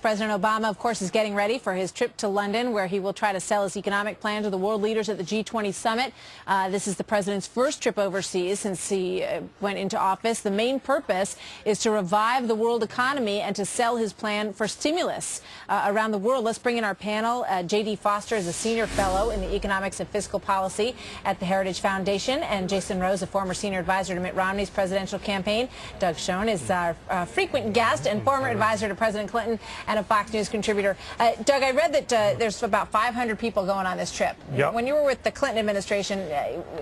President Obama, of course, is getting ready for his trip to London, where he will try to sell his economic plan to the world leaders at the G20 summit. This is the president's first trip overseas since he went into office. The main purpose is to revive the world economy and to sell his plan for stimulus around the world. Let's bring in our panel. J.D. Foster is a senior fellow in the economics and fiscal policy at the Heritage Foundation, and Jason Rose, a former senior advisor to Mitt Romney's presidential campaign. Doug Schoen is our frequent guest and former advisor to President Clinton and a Fox News contributor. Doug, I read that there's about 500 people going on this trip. Yep. When you were with the Clinton administration,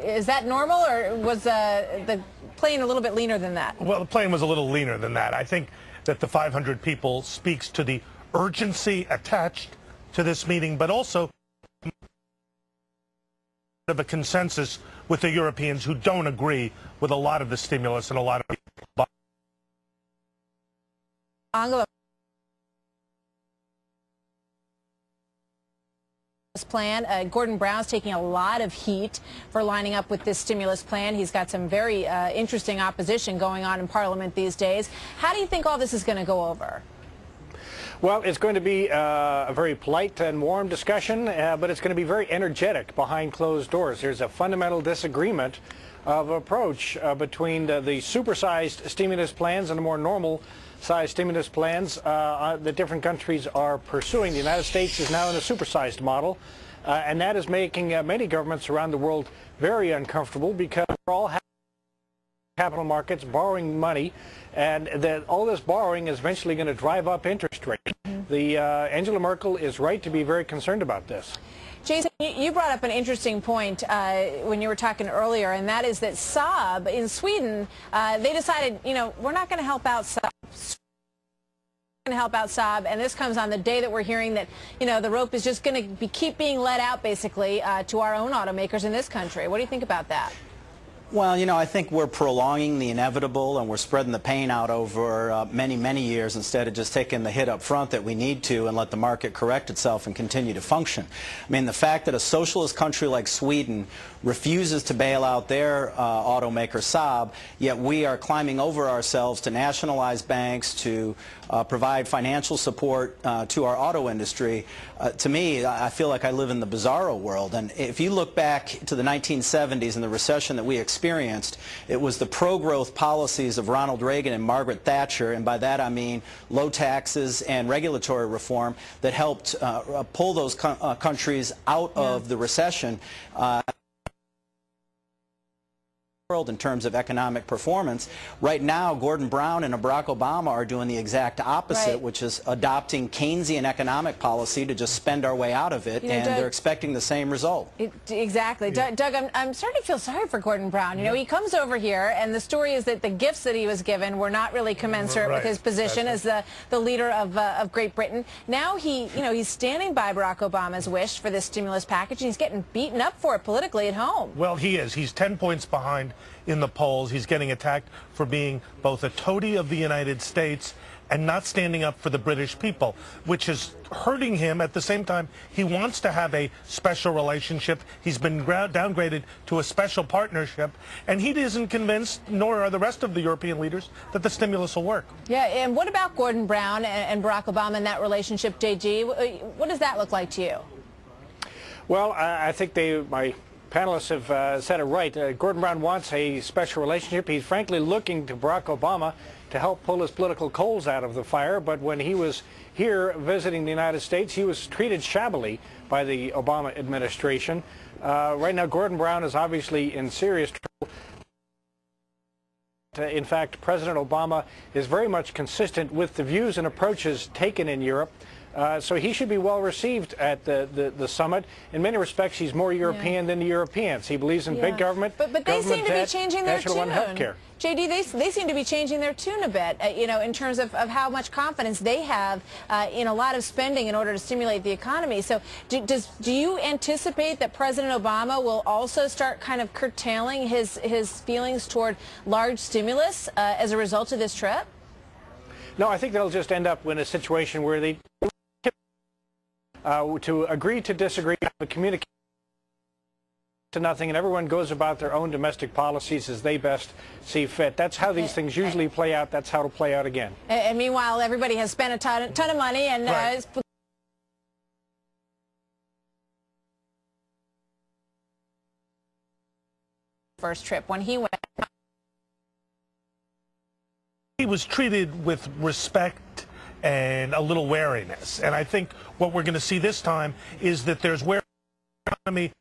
is that normal, or was the plane a little bit leaner than that? Well, the plane was a little leaner than that. I think that the 500 people speaks to the urgency attached to this meeting, but also of a consensus with the Europeans who don't agree with a lot of the stimulus and a lot of Angela plan. Gordon Brown's taking a lot of heat for lining up with this stimulus plan. He's got some very interesting opposition going on in Parliament these days. How do you think all this is going to go over? Well, it's going to be a very polite and warm discussion, but it's going to be very energetic behind closed doors. There's a fundamental disagreement of approach between the supersized stimulus plans and the more normal-sized stimulus plans that different countries are pursuing. The United States is now in a supersized model, and that is making many governments around the world very uncomfortable because we're all capital markets borrowing money, and that all this borrowing is eventually going to drive up interest rates. Angela Merkel is right to be very concerned about this. Jason, you brought up an interesting point when you were talking earlier, and that is that Saab in Sweden, they decided, you know, we're not going to help out Saab. And this comes on the day that we're hearing that, you know, the rope is just going to keep being let out, basically, to our own automakers in this country. What do you think about that? Well, you know, I think we're prolonging the inevitable, and we're spreading the pain out over many, many years instead of just taking the hit up front that we need to and let the market correct itself and continue to function. I mean, the fact that a socialist country like Sweden refuses to bail out their automaker Saab, yet we are climbing over ourselves to nationalize banks, to provide financial support to our auto industry. To me, I feel like I live in the bizarro world. And if you look back to the 1970s and the recession that we experienced, it was the pro-growth policies of Ronald Reagan and Margaret Thatcher, and by that I mean low taxes and regulatory reform, that helped pull those countries out of the recession. In terms of economic performance. Right now, Gordon Brown and Barack Obama are doing the exact opposite, right, which is adopting Keynesian economic policy to just spend our way out of it, and Doug, they're expecting the same result. Exactly. Yeah. Doug, I'm starting to feel sorry for Gordon Brown. You know, he comes over here, and the story is that the gifts that he was given were not really commensurate with his position as the leader of Great Britain. Now he's standing by Barack Obama's wish for this stimulus package, and he's getting beaten up for it politically at home. Well, he is. He's 10 points behind in the polls. He's getting attacked for being both a toady of the United States and not standing up for the British people, which is hurting him. At the same time, he wants to have a special relationship. He's been downgraded to a special partnership, and he isn't convinced, nor are the rest of the European leaders, that the stimulus will work. Yeah, and what about Gordon Brown and Barack Obama and that relationship, JG? What does that look like to you? Well, I think my panelists have said it right. Gordon Brown wants a special relationship. He's frankly looking to Barack Obama to help pull his political coals out of the fire, but when he was here visiting the United States, he was treated shabbily by the Obama administration. Right now, Gordon Brown is obviously in serious trouble. In fact, President Obama is very much consistent with the views and approaches taken in Europe. So he should be well received at the summit. In many respects, he's more European than the Europeans. He believes in big government, but they seem to be changing their tune. Healthcare. JD, they seem to be changing their tune a bit, you know, in terms of how much confidence they have in a lot of spending in order to stimulate the economy. So do you anticipate that President Obama will also start kind of curtailing his feelings toward large stimulus as a result of this trip? No, I think they'll just end up in a situation where they to agree to disagree, but communicate to nothing, and everyone goes about their own domestic policies as they best see fit. That's how these things usually play out. That's how it'll play out again. And meanwhile, everybody has spent a ton of money, and Right. First trip when he went. He was treated with respect and a little wariness. And I think what we're going to see this time is that there's where economy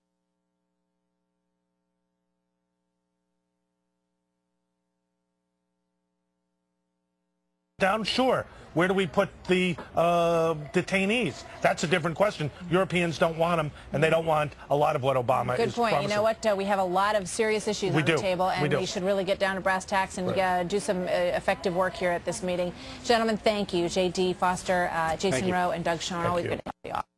down, sure. Where do we put the detainees? That's a different question. Europeans don't want them, and they don't want a lot of what Obama Good is point. promising. You know what? We have a lot of serious issues on the table, and we should really get down to brass tacks and do some effective work here at this meeting. Gentlemen, thank you. J.D. Foster, Jason Rowe, and Doug Schoen. Always good to have you all.